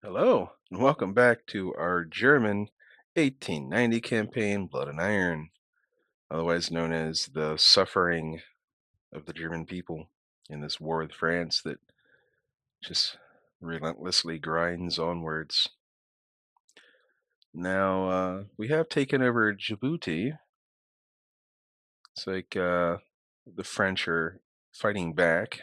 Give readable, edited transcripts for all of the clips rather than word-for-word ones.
Hello, and welcome back to our German 1890 campaign, Blood and Iron, otherwise known as the suffering of the German people in this war with France that just relentlessly grinds onwards. Now, we have taken over Djibouti. It's like the French are fighting back,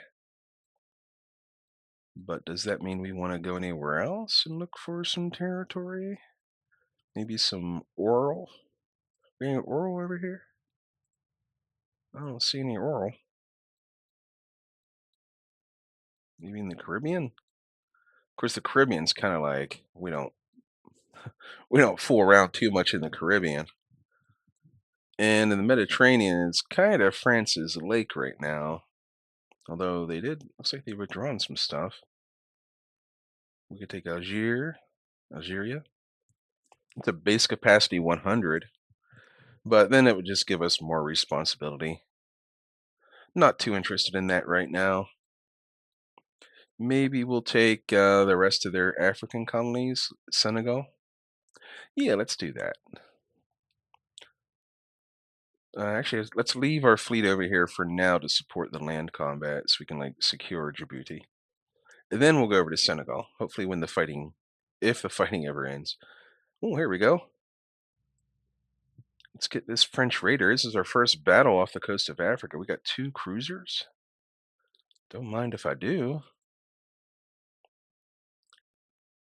but does that mean we want to go anywhere else and look for some territory? Maybe some oral? Any oral over here? I don't see any oral. Maybe in the Caribbean? Of course, the Caribbean's kind of like we don't fool around too much in the Caribbean. And in the Mediterranean, it's kind of France's lake right now. Although looks like they've withdrawn some stuff. We could take Algeria. It's a base capacity 100, but then it would just give us more responsibility. Not too interested in that right now. Maybe we'll take the rest of their African colonies, Senegal. Yeah, let's do that. Actually, let's leave our fleet over here for now to support the land combat so we can like secure Djibouti. And then we'll go over to Senegal. Hopefully when the fighting if the fighting ever ends. Oh, here we go. Let's get this French raider. This is our first battle off the coast of Africa. We got two cruisers. Don't mind if I do.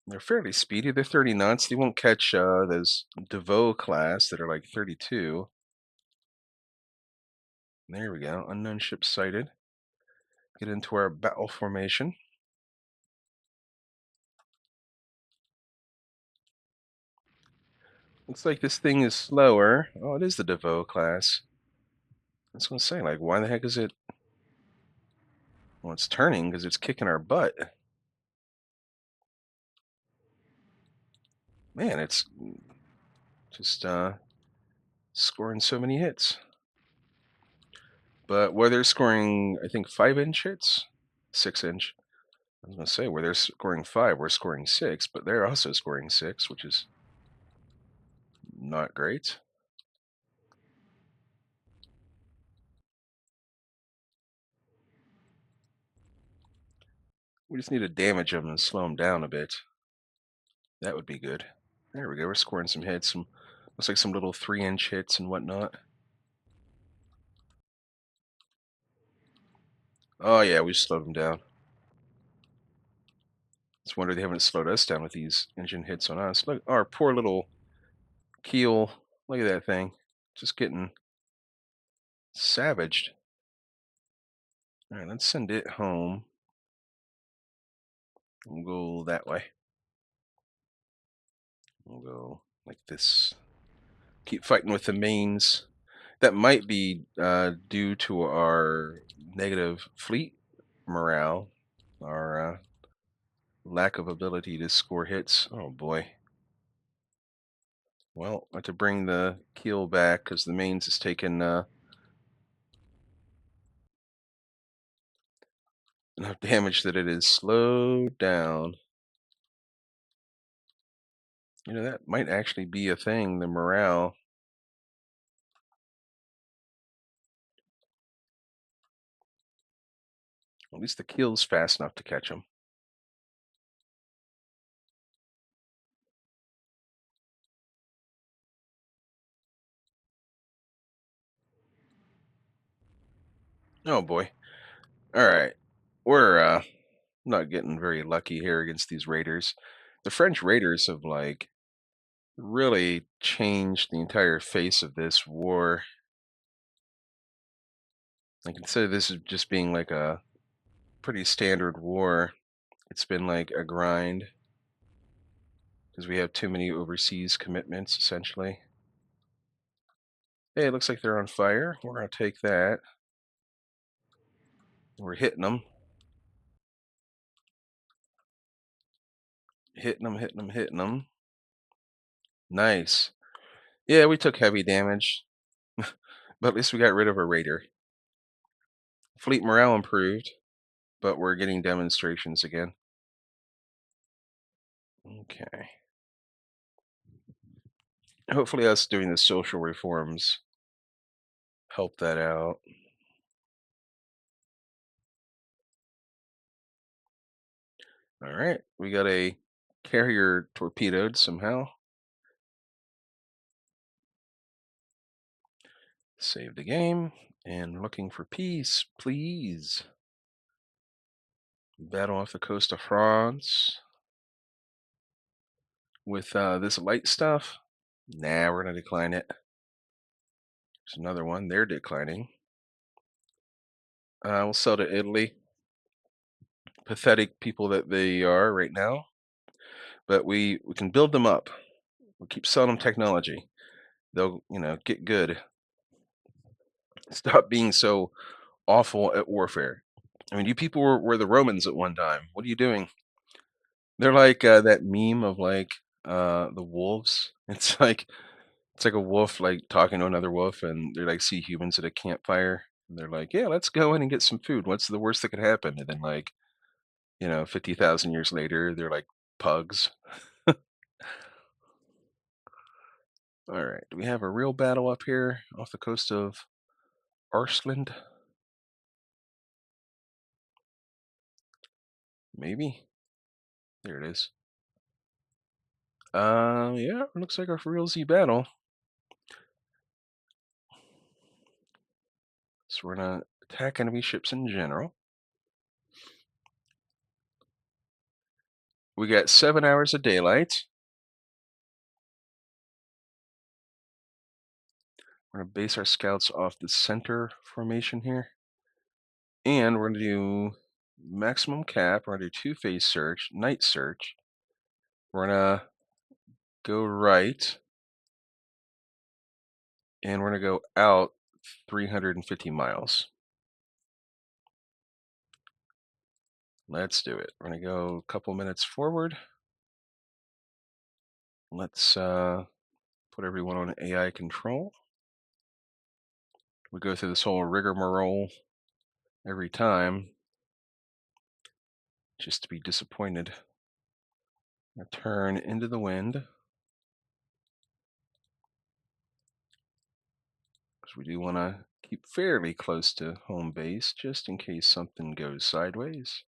They're fairly speedy. They're 30 knots. They won't catch those DeVoe class that are like 32. There we go. Unknown ship sighted. Get into our battle formation. Looks like this thing is slower. Oh, it is the DeVoe class. I was gonna say, like, why the heck is it? Well, it's turning because it's kicking our butt. Man, it's just scoring so many hits. But where they're scoring, I think 5-inch hits, 6-inch. I was gonna say where they're scoring 5, we're scoring 6, but they're also scoring 6, which is not great. We just need to damage them and slow them down a bit. That would be good. There we go. We're scoring some hits. Some looks like some little 3-inch hits and whatnot. Oh yeah, we slowed them down. It's a wonder they haven't slowed us down with these engine hits on us. Look, our poor little keel. Look at that thing. Just getting savaged. All right, let's send it home. We'll go that way. We'll go like this. Keep fighting with the mains. That might be due to our negative fleet morale, our lack of ability to score hits. Oh boy. Well, I have to bring the keel back because the mains has taken enough damage that it is slowed down. You know, that might actually be a thing, the morale. At least the keel's fast enough to catch them. Oh boy. All right. We're not getting very lucky here against these raiders. The French raiders have like really changed the entire face of this war. Like instead of this just being like a pretty standard war, it's been like a grind because we have too many overseas commitments essentially. Hey, it looks like they're on fire. We're gonna take that. We're hitting them, hitting them, hitting them, hitting them. Nice. Yeah, we took heavy damage, but at least we got rid of a raider. Fleet morale improved, but we're getting demonstrations again. Okay. Hopefully, us doing the social reforms help that out. All right. We got a carrier torpedoed somehow. Save the game and looking for peace, please. Battle off the coast of France with this light stuff. Nah, we're gonna decline it. There's another one. They're declining. We'll sell to Italy. Pathetic people that they are right now, but we can build them up. We keep selling them technology. They'll get good. Stop being so awful at warfare. I mean, you people were the Romans at one time. What are you doing? They're like that meme of like the wolves. It's like a wolf like talking to another wolf, and they like see humans at a campfire. And they're like, "Yeah, let's go in and get some food. What's the worst that could happen?" And then 50,000 years later, they're like pugs. All right, do we have a real battle up here off the coast of Arsland? Maybe. There it is. Yeah, looks like a real Z battle. So we're gonna attack enemy ships in general. We got 7 hours of daylight. We're gonna base our scouts off the center formation here. And we're gonna do maximum cap. We're gonna do two-phase search, night search. We're gonna go right, and we're gonna go out 350 miles. Let's do it. We're gonna go a couple minutes forward. Let's put everyone on AI control. We go through this whole rigmarole every time, just to be disappointed. Turn into the wind, because we do want to keep fairly close to home base, just in case something goes sideways.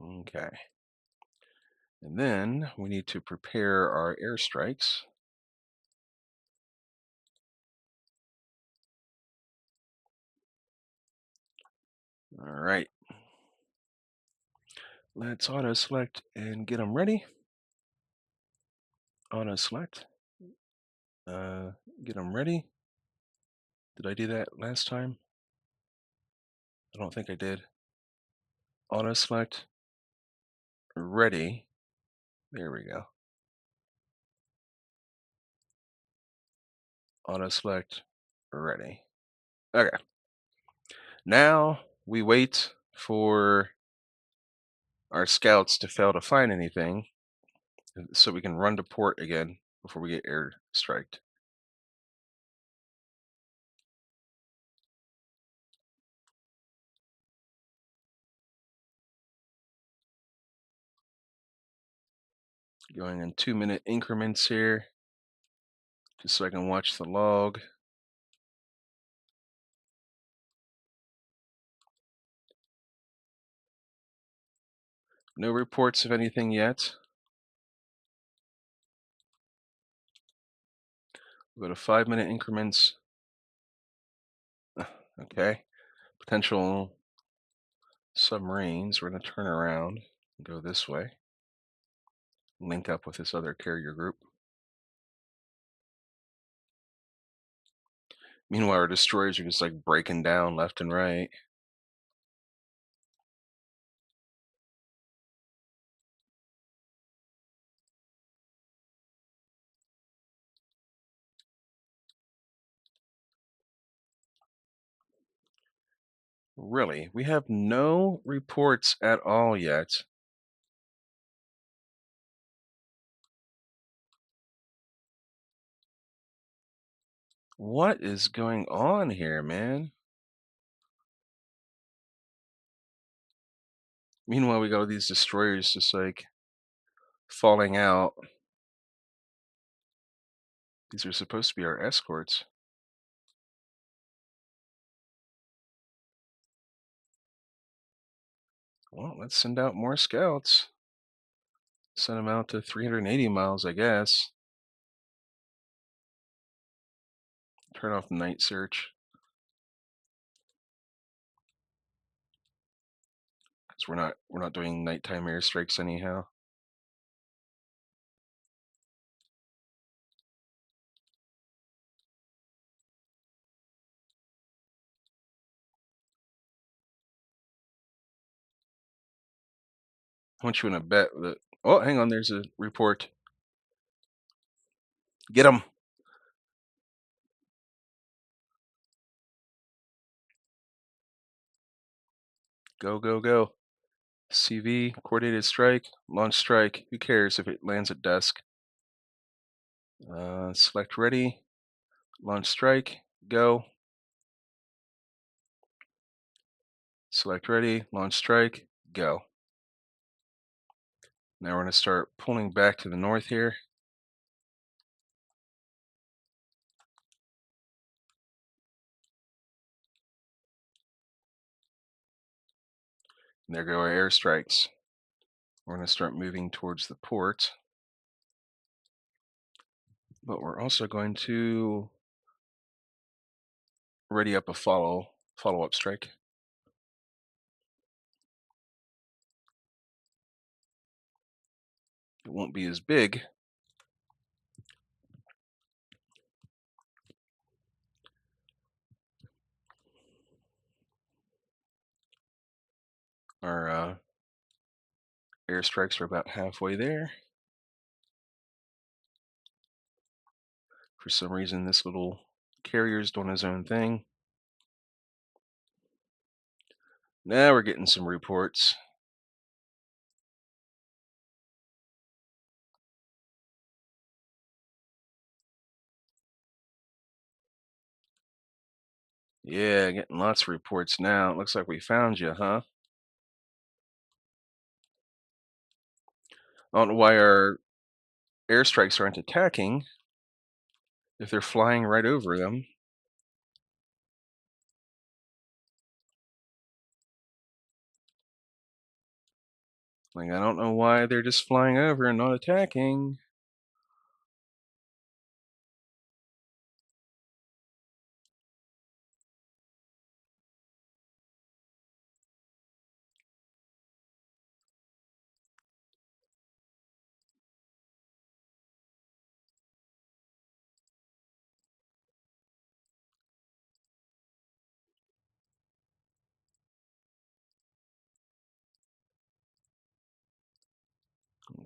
Okay. And then we need to prepare our airstrikes. All right. Let's auto select and get them ready. Auto select. Get them ready. Did I do that last time? I don't think I did. Auto select. Ready. There we go. Auto select. Ready. Okay. Now we wait for our scouts to fail to find anything so we can run to port again before we get air striked. Going in 2-minute increments here, just so I can watch the log. No reports of anything yet. We'll go to 5-minute increments. Okay. Potential submarines. We're going to turn around and go this way. Link up with this other carrier group. Meanwhile, our destroyers are just like breaking down left and right. Really, we have no reports at all yet. What is going on here, man? Meanwhile, we got all these destroyers just like falling out. These are supposed to be our escorts. Well, let's send out more scouts. Send them out to 380 miles, I guess. Turn off night search because we're not doing nighttime airstrikes anyhow. How much you want to bet that? Oh, hang on. There's a report. Get them. Go, go, go. CV, coordinated strike, launch strike. Who cares if it lands at dusk? Select ready, launch strike, go. Select ready, launch strike, go. Now we're going to start pulling back to the north here. And there go our airstrikes. We're going to start moving towards the port. But we're also going to ready up a follow-up strike. It won't be as big. Our airstrikes are about halfway there. For some reason, this little carrier's doing his own thing. Now we're getting some reports. Yeah, getting lots of reports now. It looks like we found you, huh? I don't know why our airstrikes aren't attacking if they're flying right over them. Like, I don't know why they're just flying over and not attacking.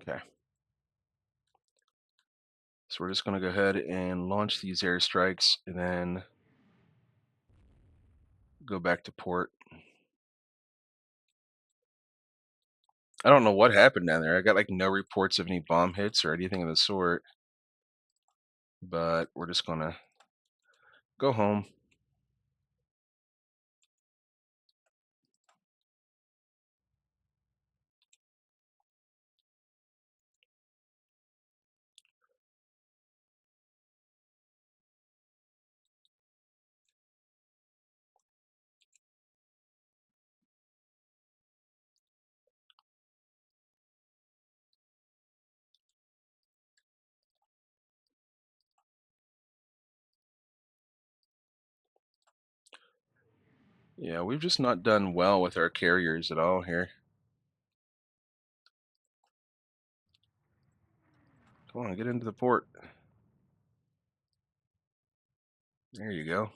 Okay. So we're just going to go ahead and launch these airstrikes and then go back to port. I don't know what happened down there. I got like no reports of any bomb hits or anything of the sort. But we're just going to go home. Yeah, we've just not done well with our carriers at all here. Come on, get into the port. There you go.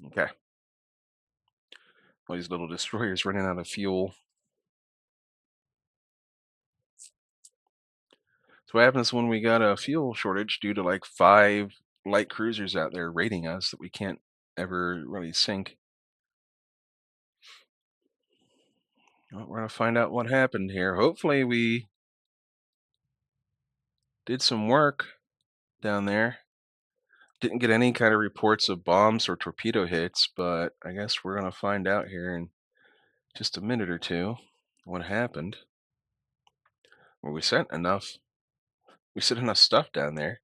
Okay. All these little destroyers running out of fuel. So what happens when we got a fuel shortage due to like 5 light cruisers out there raiding us that we can't ever really sink? Well, we're gonna find out what happened here. Hopefully we did some work down there. Didn't get any kind of reports of bombs or torpedo hits, but I guess we're gonna find out here in just a minute or two what happened. Well, we sent enough stuff down there.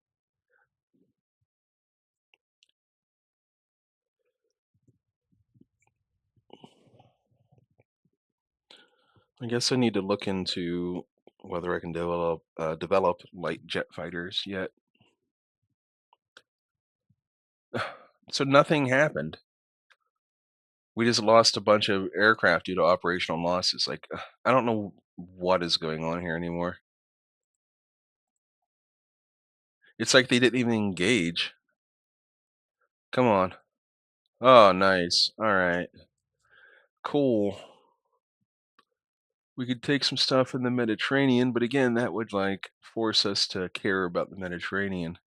I guess I need to look into whether I can develop light jet fighters yet. So nothing happened. We just lost a bunch of aircraft due to operational losses. Like, I don't know what is going on here anymore. It's like they didn't even engage. Come on. Oh, nice. All right. Cool. We could take some stuff in the Mediterranean, but again, that would like force us to care about the Mediterranean.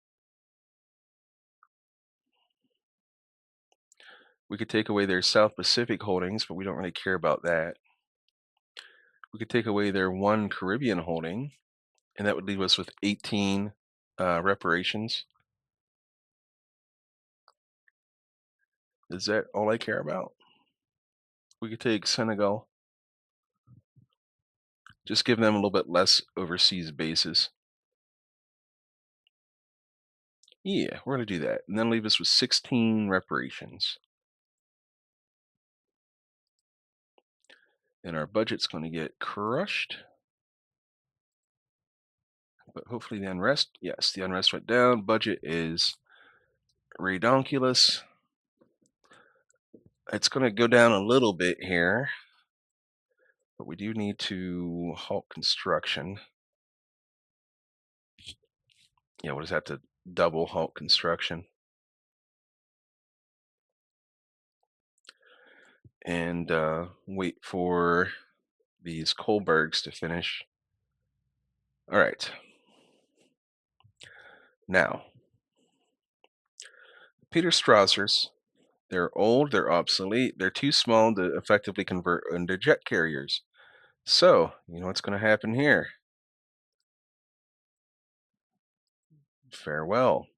We could take away their South Pacific holdings, but we don't really care about that. We could take away their one Caribbean holding, and that would leave us with 18 reparations. Is that all I care about? We could take Senegal, just give them a little bit less overseas bases. Yeah, we're going to do that. And then leave us with 16 reparations. And our budget's going to get crushed. But hopefully the unrest, yes, the unrest went down. Budget is redonkulous. It's going to go down a little bit here, but we do need to halt construction. Yeah, we'll just have to double halt construction. And wait for these Kohlbergs to finish. All right. Now, Peter Strassers, they're old, they're obsolete, they're too small to effectively convert into jet carriers. So, you know what's going to happen here? Farewell.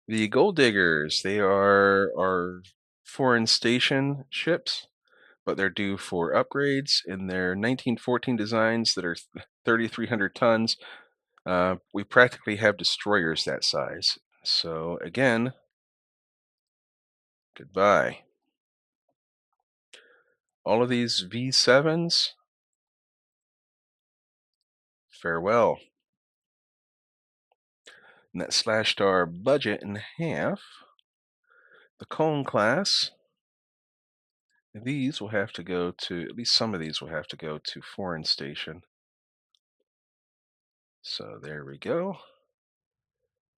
The Gold Diggers, they are our foreign station ships, but they're due for upgrades in their 1914 designs that are 3,300 tons. We practically have destroyers that size. So again, goodbye. All of these V7s, farewell. And that slashed our budget in half. The Cone class, these will have to go to, at least some of these will have to go to foreign station. So there we go.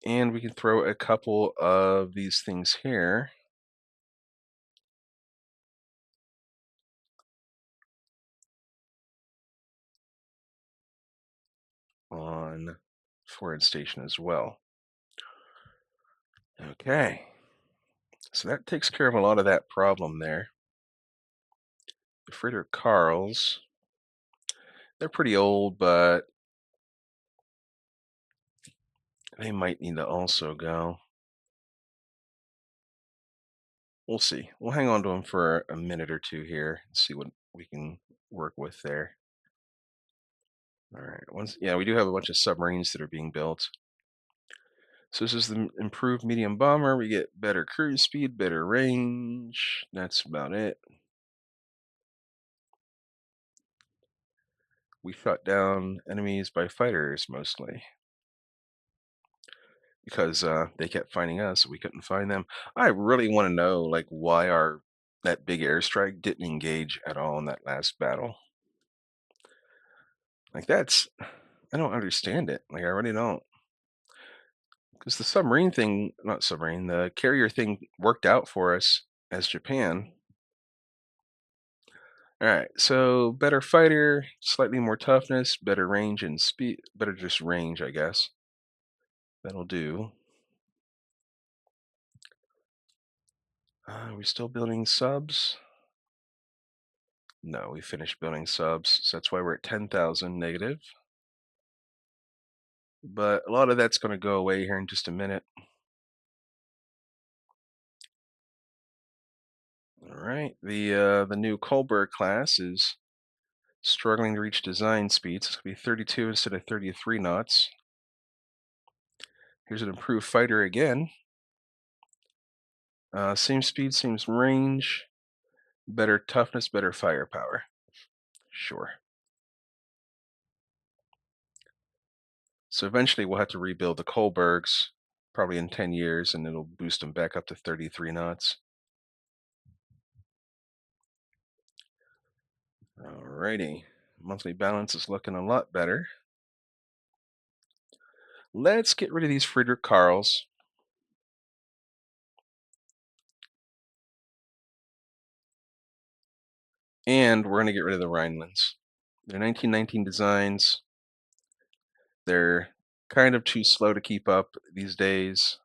And we can throw a couple of these things here on foreign station as well. Okay. So that takes care of a lot of that problem there. The Fritter Carls, they're pretty old, but they might need to also go. We'll see. We'll hang on to them for a minute or two here and see what we can work with there. All right. Yeah, we do have a bunch of submarines that are being built. So this is the improved medium bomber. We get better cruise speed, better range. That's about it. We shot down enemies by fighters mostly because they kept finding us. We couldn't find them. I really want to know like why our that big airstrike didn't engage at all in that last battle. Like I don't understand it. Like I really don't. Because the submarine thing, not submarine, the carrier thing worked out for us as Japan. All right, so better fighter, slightly more toughness, better range and speed, better just range, I guess. That'll do. Are we still building subs? No, we finished building subs, so that's why we're at 10,000 negative. but a lot of that's going to go away here in just a minute. All right, the new Kolberg class is struggling to reach design speeds. It's going to be 32 instead of 33 knots. Here's an improved fighter again. Same speed, same range, better toughness, better firepower. Sure. So eventually we'll have to rebuild the Kolbergs, probably in 10 years, and it'll boost them back up to 33 knots. Alrighty. Monthly balance is looking a lot better. Let's get rid of these Friedrich Karls. And we're going to get rid of the Rhinelands. They're 1919 designs. They're kind of too slow to keep up these days.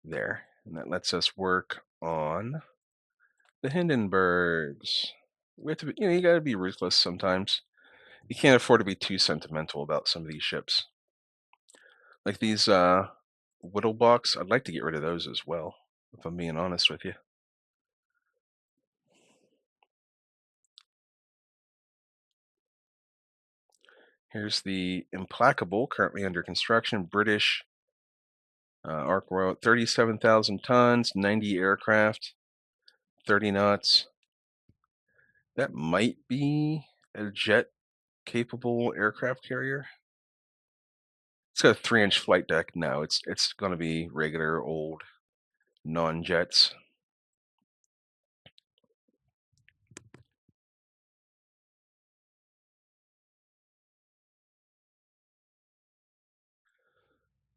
There. And that lets us work on the Hindenburgs. We have to be, you got to be ruthless sometimes. You can't afford to be too sentimental about some of these ships. Like these Whittlebocks, I'd like to get rid of those as well, if I'm being honest with you. Here's the Implacable, currently under construction, British arc row, 37,000 tons, 90 aircraft, 30 knots. That might be a jet-capable aircraft carrier. It's got a 3-inch flight deck. No, it's going to be regular old non-jets.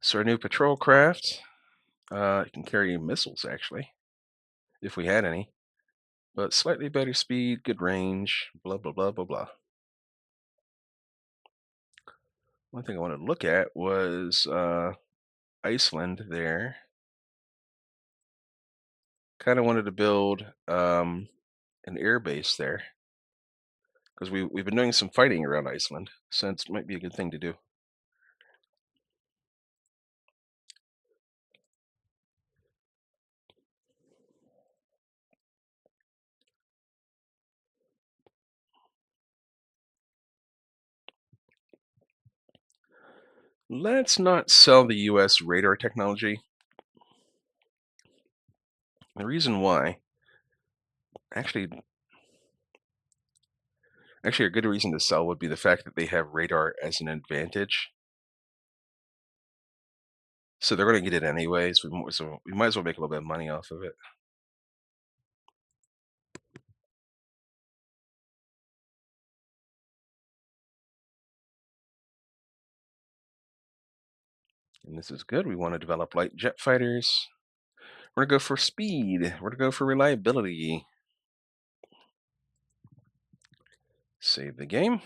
So our new patrol craft, it can carry missiles actually, if we had any, but slightly better speed, good range, blah blah blah blah blah. One thing I wanted to look at was Iceland there. Kind of wanted to build an air base there because we've been doing some fighting around Iceland, so it might be a good thing to do. Let's not sell the US radar technology. The reason why, actually, a good reason to sell would be the fact that they have radar as an advantage. So they're going to get it anyways. So we might as well make a little bit of money off of it. And this is good. We want to develop light jet fighters. We're going to go for speed. We're going to go for reliability. Save the game.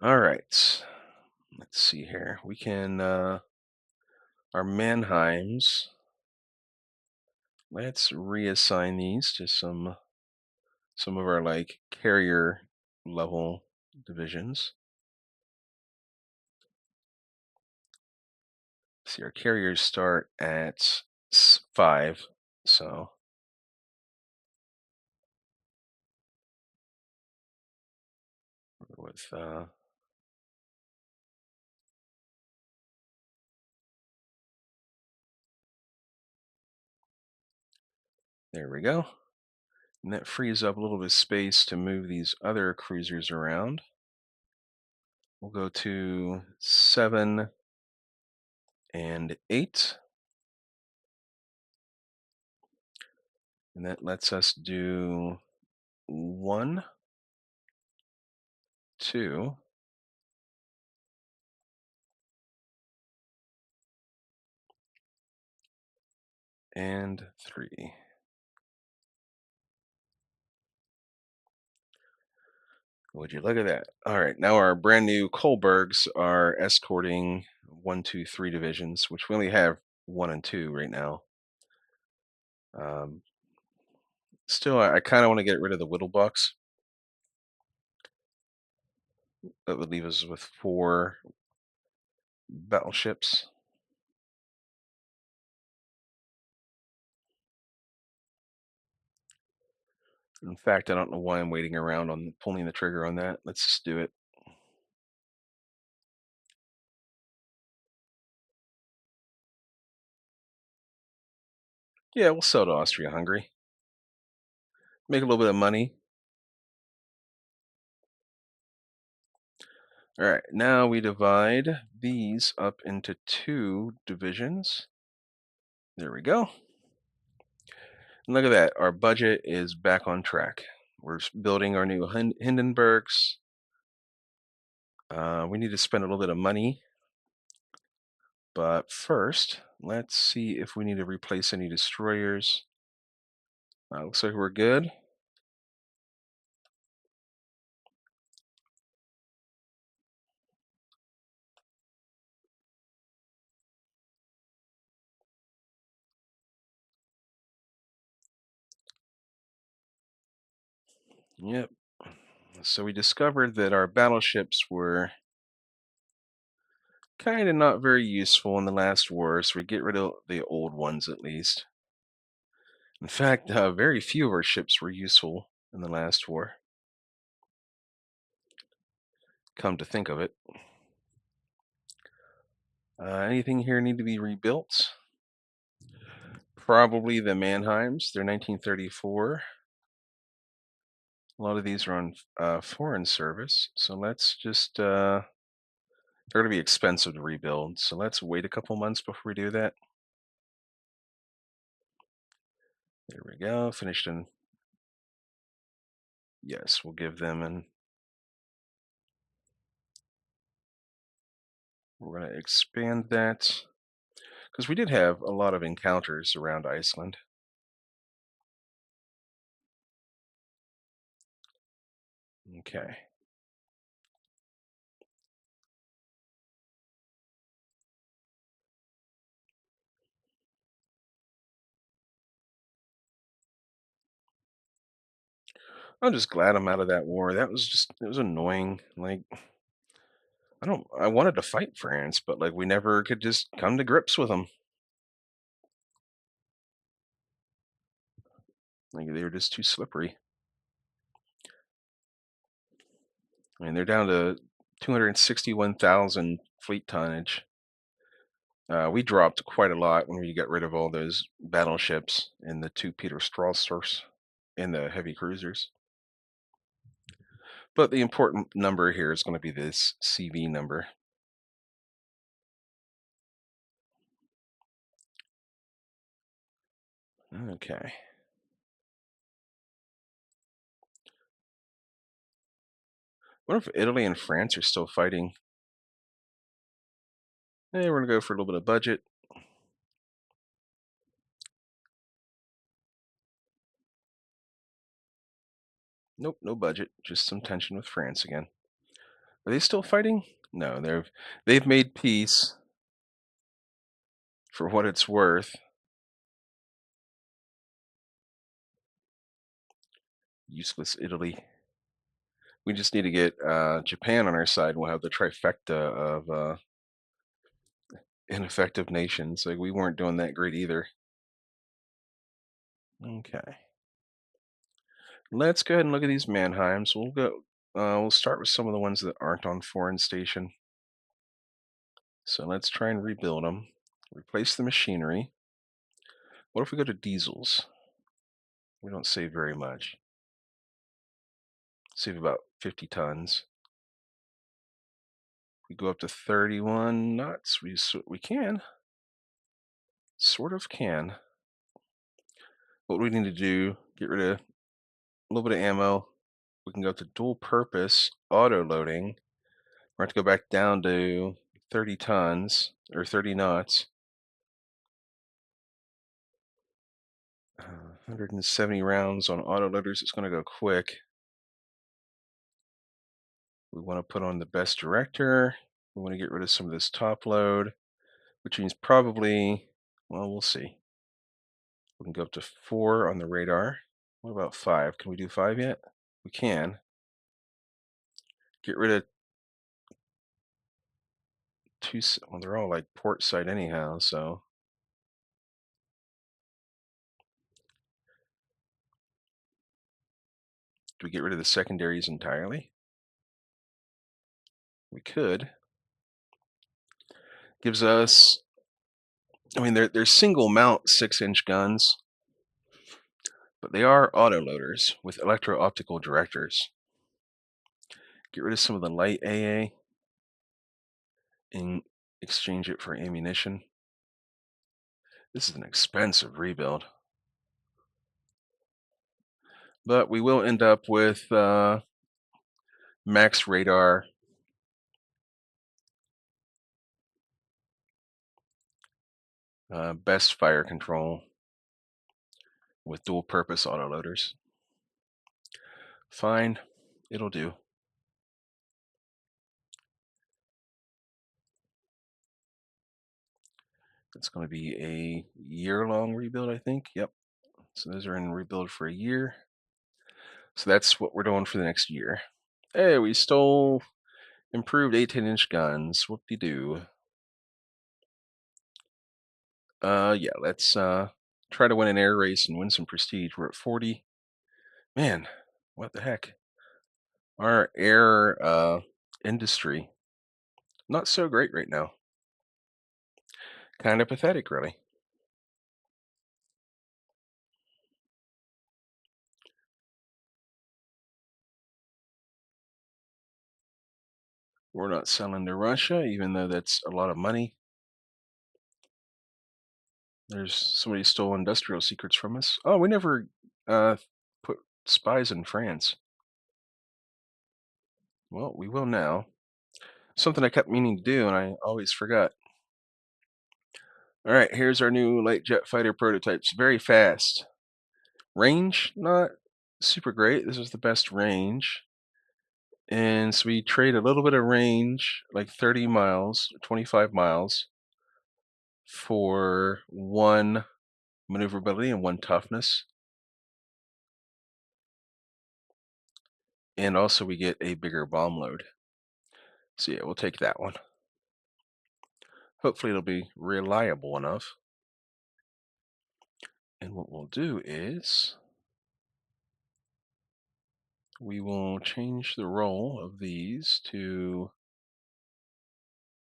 All right. Let's see here. We can, our Mannheims. Let's reassign these to some of our like carrier level divisions. See, our carriers start at 5, so with there we go. And that frees up a little bit of space to move these other cruisers around. We'll go to 7 and 8. And that lets us do 1, 2, and 3. Would you look at that? All right, now our brand new Kohlbergs are escorting 1, 2, 3 divisions, which we only have 1 and 2 right now. Still, I kind of want to get rid of the Whittlebocks. That would leave us with 4 battleships. In fact, I don't know why I'm waiting around on pulling the trigger on that. Let's just do it. Yeah, we'll sell to Austria-Hungary. Make a little bit of money. All right, now we divide these up into 2 divisions. There we go. And look at that. Our budget is back on track. We're building our new Hindenburgs. We need to spend a little bit of money, but first, let's see if we need to replace any destroyers. Looks like we're good. Yep. So we discovered that our battleships were kind of not very useful in the last war, so we get rid of the old ones at least. In fact, very few of our ships were useful in the last war, come to think of it. Anything here need to be rebuilt? Probably the Mannheims. They're 1934. A lot of these are on foreign service, so let's just, they're going to be expensive to rebuild, so let's wait a couple months before we do that. There we go, finished in, yes, we'll give them an, we're going to expand that, because we did have a lot of encounters around Iceland. Okay. I'm just glad I'm out of that war. That was just, it was annoying. Like, I wanted to fight France, but like we never could just come to grips with them. Like they were just too slippery. I mean, they're down to 261,000 fleet tonnage. We dropped quite a lot when we got rid of all those battleships and the 2 Peter Strassers and the heavy cruisers. But the important number here is going to be this CV number. Okay. What if Italy and France are still fighting? Hey, we're going to go for a little bit of budget. Nope, no budget. Just some tension with France again. Are they still fighting? No, they've made peace for what it's worth. Useless Italy. We just need to get Japan on our side. We'll have the trifecta of ineffective nations. Like we weren't doing that great either. Okay. Let's go ahead and look at these Mannheims. We'll go. We'll start with some of the ones that aren't on foreign station. So let's try and rebuild them. Replace the machinery. What if we go to diesels? We don't save very much. Save about 50 tons. We go up to 31 knots. We can. Sort of can. What we need to do, get rid of a little bit of ammo. We can go to dual purpose auto loading. We're going to go back down to 30 tons or 30 knots. 170 rounds on auto loaders. It's going to go quick. We want to put on the best director. We want to get rid of some of this top load, which means probably, well, we'll see. We can go up to 4 on the radar. What about 5? Can we do 5 yet? We can. Get rid of well, they're all like port side anyhow. So do we get rid of the secondaries entirely? We could. Gives us. I mean, they're single mount 6-inch guns, but they are autoloaders with electro-optical directors. Get rid of some of the light AA and exchange it for ammunition. This is an expensive rebuild, but we will end up with max radar, best fire control with dual purpose autoloaders. Fine, it'll do. It's going to be a year-long rebuild, I think. Yep. So those are in rebuild for a year. So that's what we're doing for the next year. Hey, we stole improved 18-inch guns. Whoop-de-doo. Yeah, let's try to win an air race and win some prestige. We're at 40. Man, what the heck? Our air industry, not so great right now. Kind of pathetic, really. We're not selling to Russia, even though that's a lot of money. There's somebody stole industrial secrets from us. Oh, we never put spies in France. Well, we will now. Something I kept meaning to do and I always forgot. All right, here's our new light jet fighter prototypes. Very fast. Range, not super great. This is the best range. And so we trade a little bit of range, like 30 miles, 25 miles, for one maneuverability and one toughness. And also we get a bigger bomb load. So yeah, we'll take that one. Hopefully it'll be reliable enough. And what we'll do is we will change the role of these to,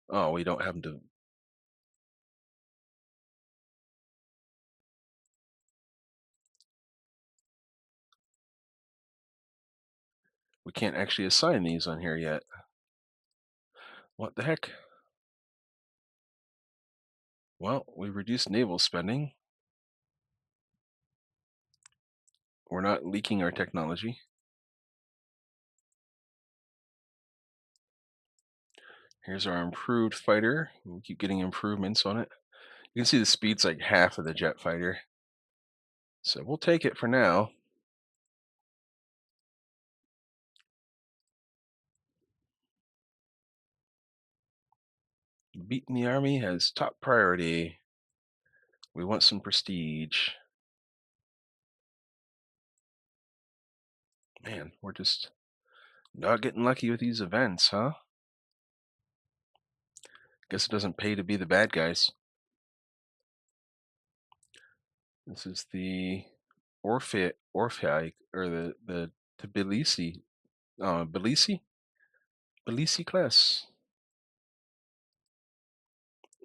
oh, we don't have them to, we can't actually assign these on here yet. What the heck? Well, we reduced naval spending. We're not leaking our technology. Here's our improved fighter. We keep getting improvements on it. You can see the speed's like half of the jet fighter. So we'll take it for now. Beating the army has top priority. We want some prestige. Man, we're just not getting lucky with these events, huh? Guess it doesn't pay to be the bad guys. This is the Orpheus, or the Tbilisi, Tbilisi class.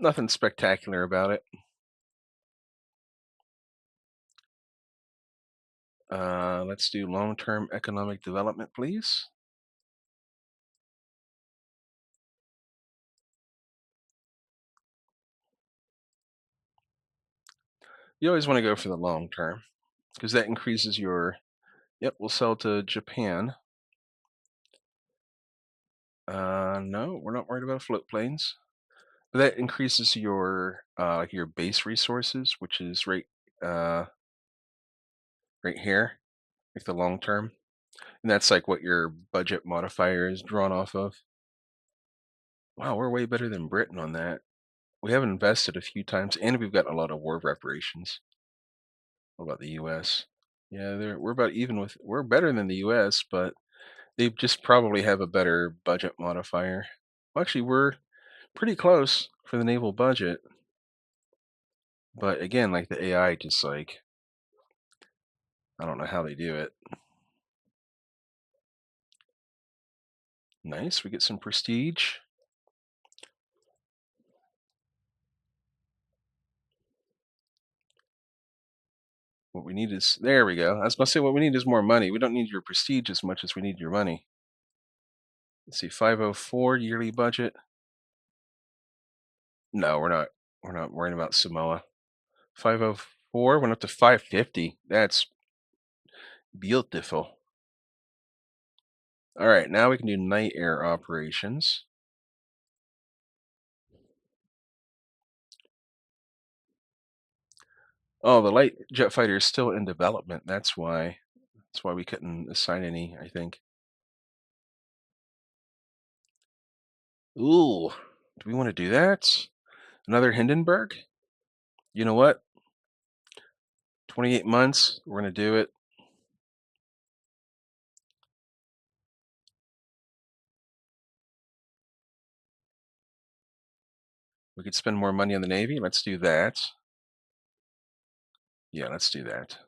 Nothing spectacular about it. Let's do long-term economic development, please. You always want to go for the long term because that increases your. Yep, we'll sell to Japan. No, we're not worried about float planes. But that increases your like your base resources, which is uh, right here, like the long term, and that's like what your budget modifier is drawn off of. Wow, we're way better than Britain on that. We have invested a few times, and we've got a lot of war reparations. What about the U.S.? Yeah, we're about even with. We're better than the U.S., but they just probably have a better budget modifier. Well, actually, we're Pretty close for the naval budget, but again, like the AI, just like I don't know how they do it. Nice, we get some prestige. What we need is there we go. I was about to say what we need is more money. We don't need your prestige as much as we need your money. Let's see, 504 yearly budget. No, we're not. We're not worrying about Samoa. 504 went up to 550. That's beautiful. All right, now we can do night air operations. Oh, the light jet fighter is still in development. That's why. That's why we couldn't assign any, I think. Ooh, do we want to do that? Another Hindenburg? You know what? 28 months. We're going to do it. We could spend more money on the Navy. Let's do that. Yeah, let's do that.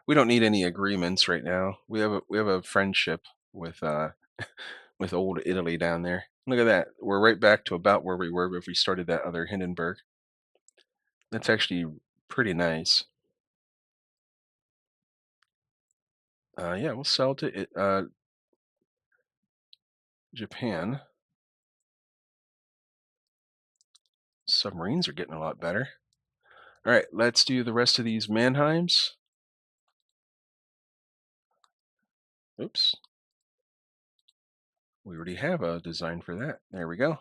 We don't need any agreements right now. We have a friendship with with old Italy down there. Look at that. We're right back to about where we were if we started that other Hindenburg. That's actually pretty nice. Yeah, we'll sell to Japan. Submarines are getting a lot better. All right, let's do the rest of these Mannheims. Oops, we already have a design for that. There we go.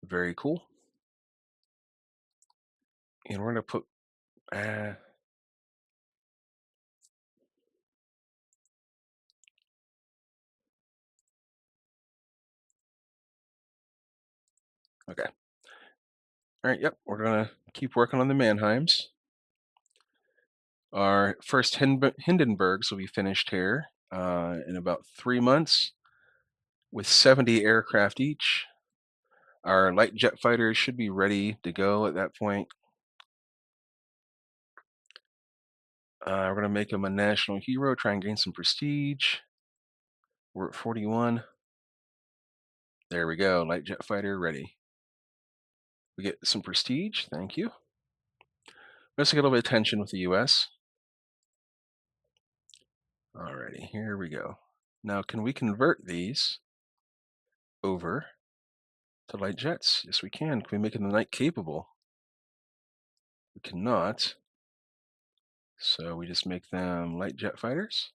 Very cool. And we're going to put, uh, okay. All right, yep, we're going to keep working on the Mannheims. Our first Hindenburgs will be finished here in about 3 months with 70 aircraft each. Our light jet fighters should be ready to go at that point. We're going to make him a national hero, try and gain some prestige. We're at 41. There we go, light jet fighter ready. We get some prestige, thank you. Let's get a little bit of tension with the US. Alrighty, here we go. Now, can we convert these over to light jets? Yes, we can. Can we make them night capable? We cannot. So we just make them light jet fighters.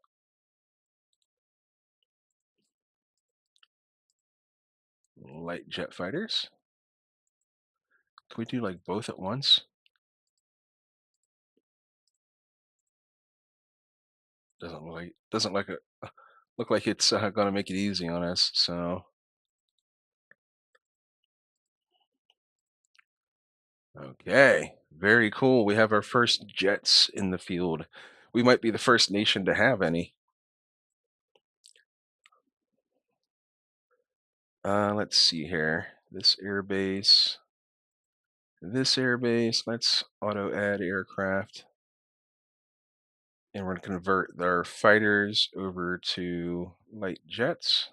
Light jet fighters. Can we do like both at once? Doesn't look like it's gonna make it easy on us. So okay, very cool. We have our first jets in the field. We might be the first nation to have any. Let's see here. This airbase. Let's auto add aircraft, and we're gonna convert our fighters over to light jets.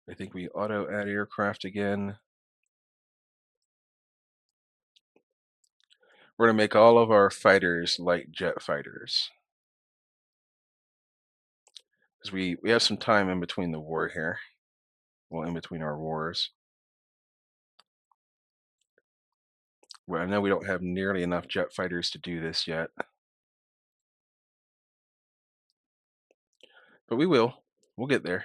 I think we auto add aircraft again. We're gonna make all of our fighters light jet fighters because we have some time in between the war here. Well, in between our wars. Well, I know we don't have nearly enough jet fighters to do this yet, but we will. We'll get there.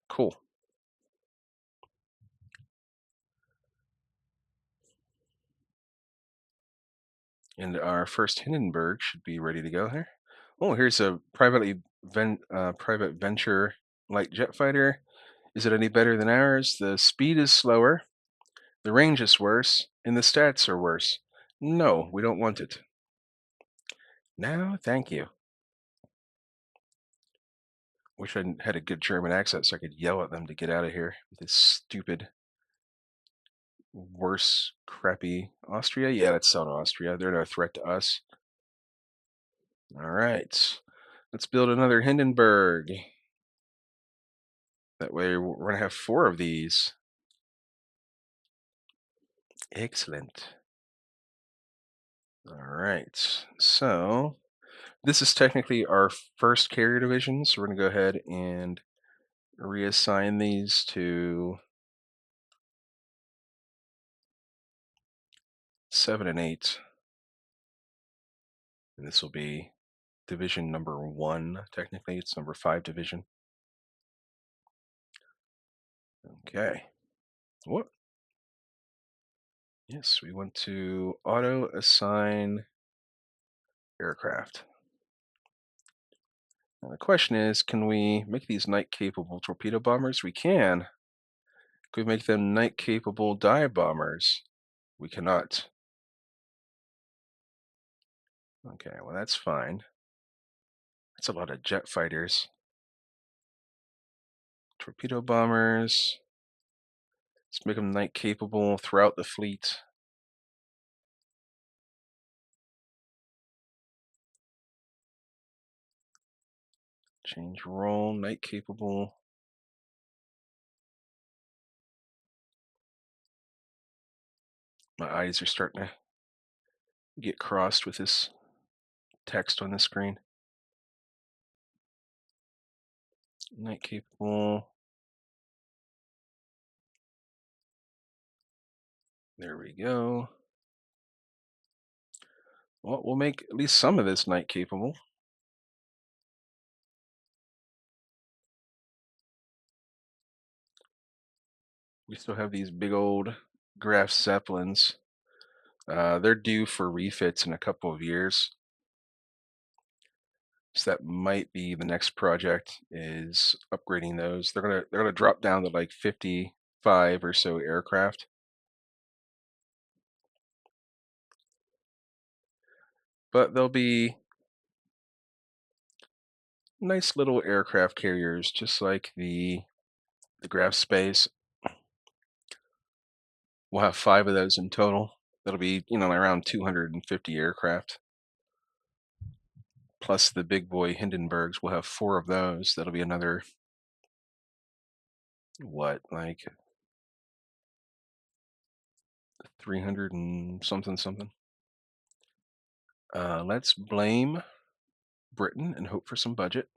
Cool. And our first Hindenburg should be ready to go here. Oh, here's a private venture light jet fighter. Is it any better than ours? The speed is slower. The range is worse. And the stats are worse. No, we don't want it. No, thank you. Wish I had a good German accent so I could yell at them to get out of here with this stupid, worse, crappy Austria. Yeah, that's South Austria. They're no threat to us. All right. Let's build another Hindenburg. That way we're going to have four of these. Excellent. All right. So this is technically our first carrier division. So we're going to go ahead and reassign these to 7 and 8. And this will be division number 1. Technically, it's number 5 division. Okay. What? Yes, we want to auto assign aircraft. Now the question is, can we make these night capable torpedo bombers? We can. Could we make them night capable dive bombers? We cannot. Okay, well that's fine. That's a lot of jet fighters. Torpedo bombers. Let's make them night capable throughout the fleet. Change role, night capable. My eyes are starting to get crossed with this text on the screen. Night capable. There we go. Well, we'll make at least some of this night capable. We still have these big old Graf Zeppelins. They're due for refits in a couple of years. So that might be the next project is upgrading those. They're gonna drop down to like 55 or so aircraft. But they'll be nice little aircraft carriers, just like the Graf Space. We'll have 5 of those in total. That'll be, around 250 aircraft. Plus the big boy Hindenburgs, we'll have 4 of those. That'll be another, what, like 300 and something something. Let's blame Britain and hope for some budget.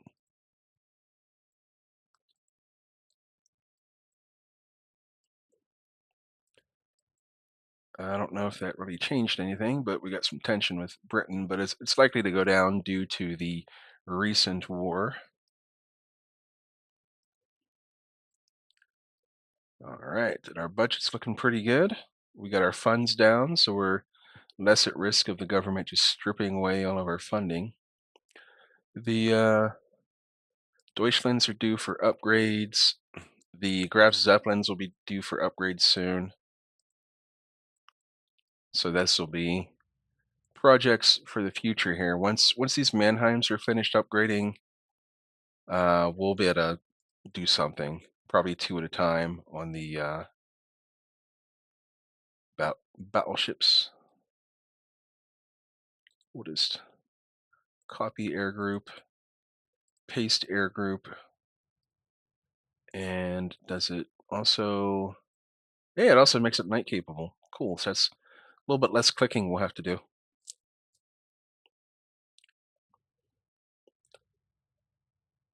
I don't know if that really changed anything, but we got some tension with Britain, but it's likely to go down due to the recent war. All right, and our budget's looking pretty good. We got our funds down, so we're less at risk of the government just stripping away all of our funding. The Deutschlands are due for upgrades. The Graf Zeppelins will be due for upgrades soon. So this will be projects for the future here. Once these Mannheims are finished upgrading, we'll be able to do something, probably 2 at a time on the battleships. We'll just copy air group, paste air group, and does it also? Yeah, it also makes it night capable. Cool. So that's a little bit less clicking we'll have to do.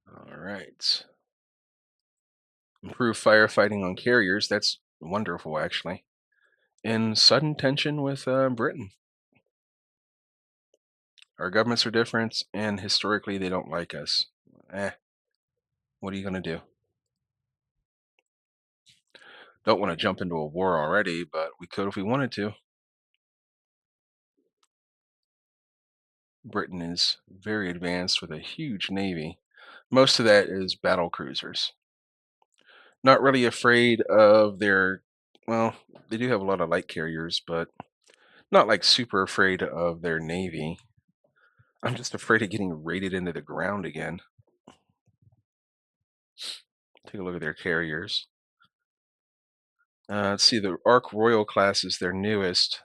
All right. Improve firefighting on carriers. That's wonderful, actually. In sudden tension with Britain. Our governments are different, and historically they don't like us. What are you going to do? Don't want to jump into a war already, but we could if we wanted to. Britain is very advanced with a huge navy. Most of that is battle cruisers. Not really afraid of their Well, they do have a lot of light carriers, but not like super afraid of their navy. I'm just afraid of getting raided into the ground again. Take a look at their carriers. Let's see, the Ark Royal class is their newest.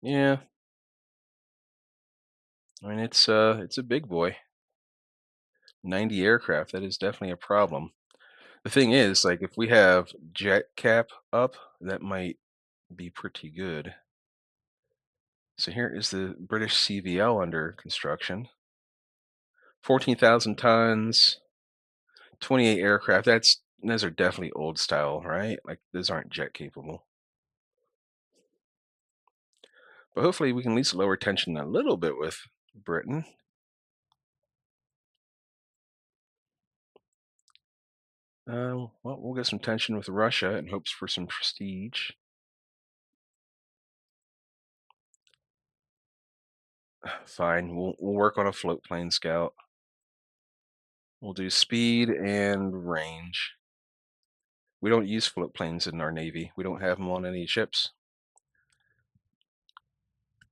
Yeah, I mean it's a big boy. 90 aircraft. That is definitely a problem. The thing is, like, if we have jet cap up, that might be pretty good. So here is the British CVL under construction. 14,000 tons, 28 aircraft. Those are definitely old style, right? Like those aren't jet capable. But hopefully we can at least lower tension a little bit with Britain. Well, we'll get some tension with Russia in hopes for some prestige. Fine, we'll work on a float plane scout. We'll do speed and range. We don't use float planes in our navy. We don't have them on any ships.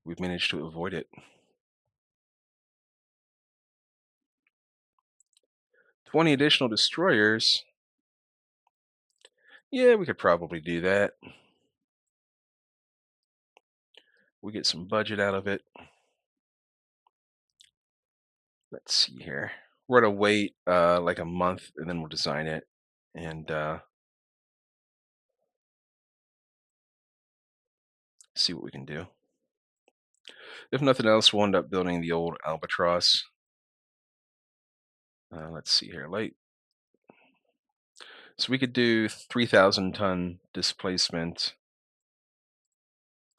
We've managed to avoid it. 20 additional destroyers. Yeah, we could probably do that. We get some budget out of it. Let's see here. We're gonna wait like a month and then we'll design it and see what we can do. If nothing else, we'll end up building the old Albatross. Let's see here. Light. So we could do 3,000-ton displacement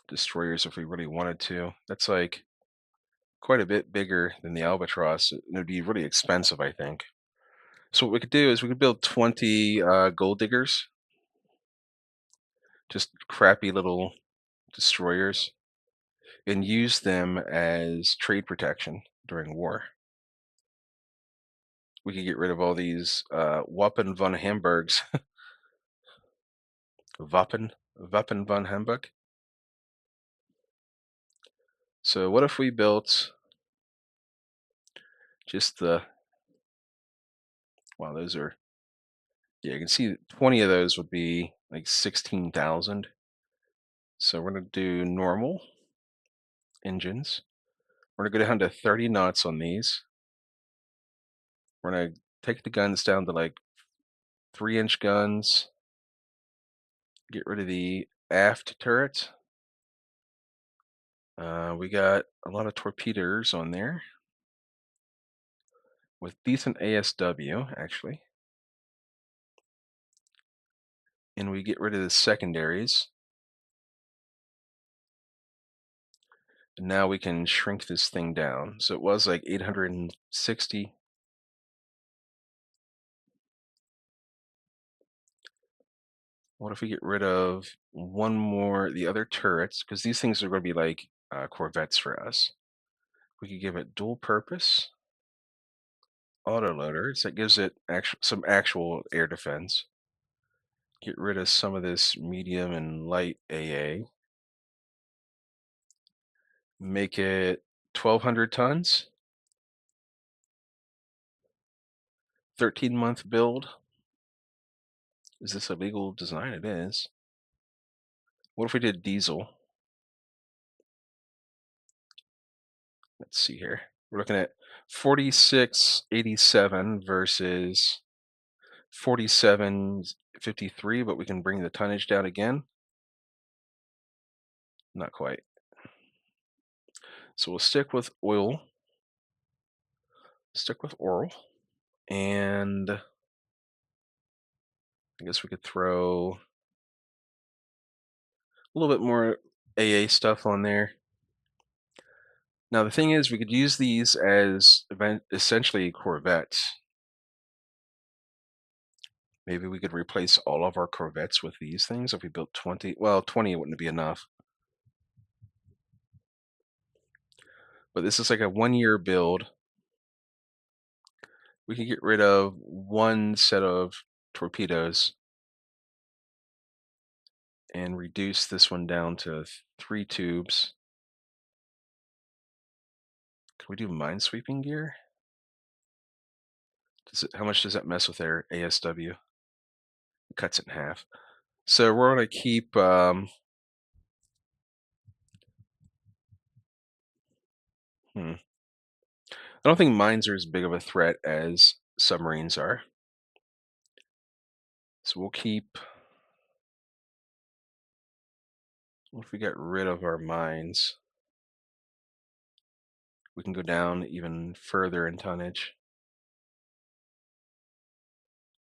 destroyers if we really wanted to. That's like quite a bit bigger than the Albatross. It would be really expensive, I think. So what we could do is we could build 20 gold diggers, just crappy little destroyers, and use them as trade protection during war. We could get rid of all these Wappen von Hamburgs, Wappen von Hamburg. So what if we built just the, wow, those are, yeah, you can see 20 of those would be like 16,000. So we're going to do normal engines. We're going to go down to 30 knots on these. We're going to take the guns down to like 3-inch guns. Get rid of the aft turret. We got a lot of torpedoes on there with decent ASW, actually. And we get rid of the secondaries. And now we can shrink this thing down. So it was like 860. What if we get rid of one more, the other turrets? Because these things are going to be like corvettes for us. We could give it dual purpose autoloaders. That gives it some actual air defense. Get rid of some of this medium and light AA. Make it 1,200 tons. 13-month build. Is this a legal design? It is. What if we did diesel? Let's see here. We're looking at 4687 versus 4753, but we can bring the tonnage down again. Not quite. So we'll stick with oil. Stick with oil. And I guess we could throw a little bit more AA stuff on there. Now the thing is, we could use these as essentially corvettes. Maybe we could replace all of our corvettes with these things if we built 20. Well, 20 wouldn't be enough. But this is like a 1-year build. We could get rid of one set of torpedoes and reduce this one down to 3 tubes. Can we do minesweeping gear? How much does that mess with their ASW? It cuts it in half. So we're gonna keep. Hmm, I don't think mines are as big of a threat as submarines are. So we'll keep. What if we get rid of our mines? We can go down even further in tonnage.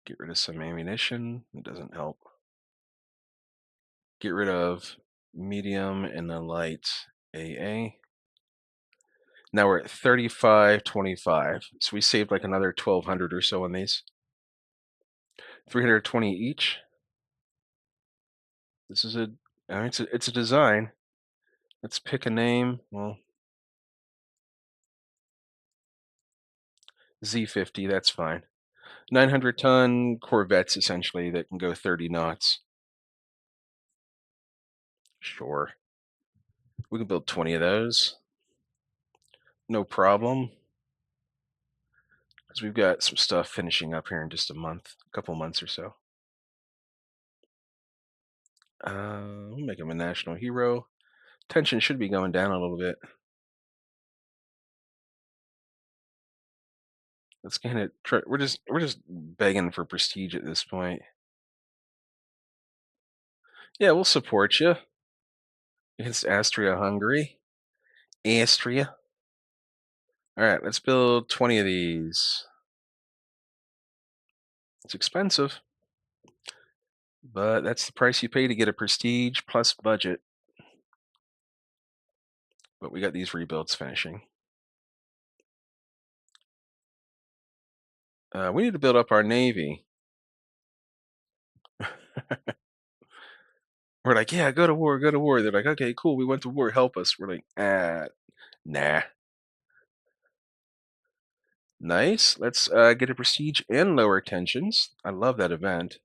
Get rid of some ammunition. It doesn't help. Get rid of medium and the light AA. Now we're at 35.25. So we saved like another 1,200 or so on these. 320 each. This is I mean, it's a design. Let's pick a name. Well, Z50, that's fine. 900-ton Corvettes, essentially, that can go 30 knots. Sure. We can build 20 of those. No problem. Because we've got some stuff finishing up here in just a couple months or so. We'll make him a national hero. Tension should be going down a little bit. Let's kind of try. We're just begging for prestige at this point. Yeah, we'll support you against Austria-Hungary. Austria. All right, let's build 20 of these. It's expensive, but that's the price you pay to get a prestige plus budget. But we got these rebuilds finishing. We need to build up our navy. We're like, yeah, go to war, go to war. They're like, okay, cool, we went to war, help us. We're like, nah. Nice. Let's get a prestige and lower tensions. I love that event.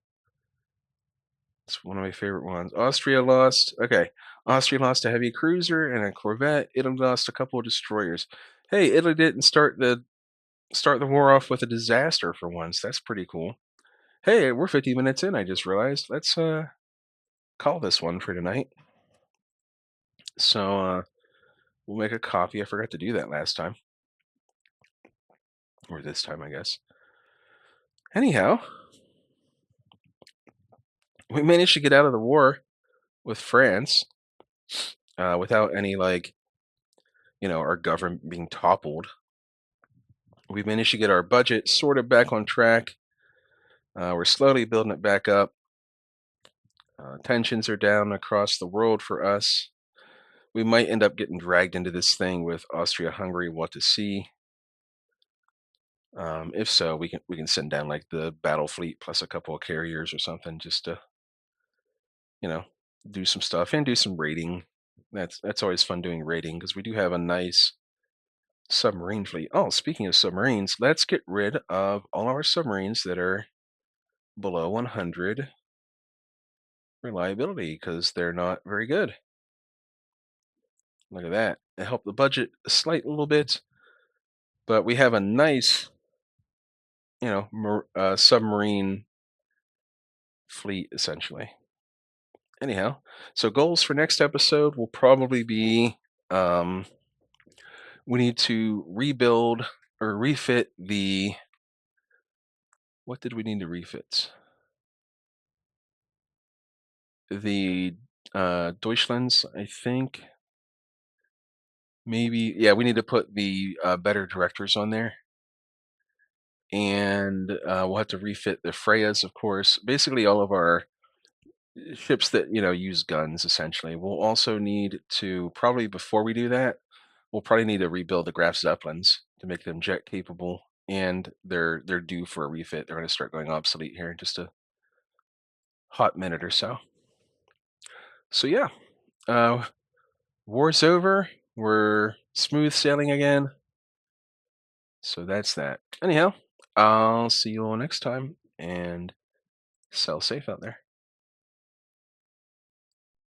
It's one of my favorite ones. Austria lost. Okay. Austria lost a heavy cruiser and a corvette. Italy lost a couple of destroyers. Hey, Italy didn't start the war off with a disaster for once. That's pretty cool. Hey, we're 50 minutes in, I just realized. Let's call this one for tonight. So we'll make a copy. I forgot to do that last time. Or this time, I guess. Anyhow, we managed to get out of the war with France without any, like, our government being toppled. We managed to get our budget sort of back on track. We're slowly building it back up. Tensions are down across the world for us. We might end up getting dragged into this thing with Austria-Hungary. What to see? If so, we can send down like the battle fleet plus a couple of carriers or something just to you know do some stuff and do some raiding. That's always fun doing raiding because we do have a nice submarine fleet. Oh, speaking of submarines, let's get rid of all our submarines that are below 100 reliability because they're not very good. Look at that. It helped the budget a slight little bit, but we have a nice, submarine fleet essentially. Anyhow, so goals for next episode will probably be um, we need to rebuild or refit the. What did we need to refit? The Deutschlands, I think. Maybe, yeah, we need to put the better directors on there. And we'll have to refit the Freyas, of course. Basically, all of our ships that use guns. Essentially, we'll also need to probably before we do that, we'll probably need to rebuild the Graf Zeppelins to make them jet capable, and they're due for a refit. They're going to start going obsolete here in just a hot minute or so. So yeah, war's over. We're smooth sailing again. So that's that. Anyhow, I'll see you all next time, and sail safe out there.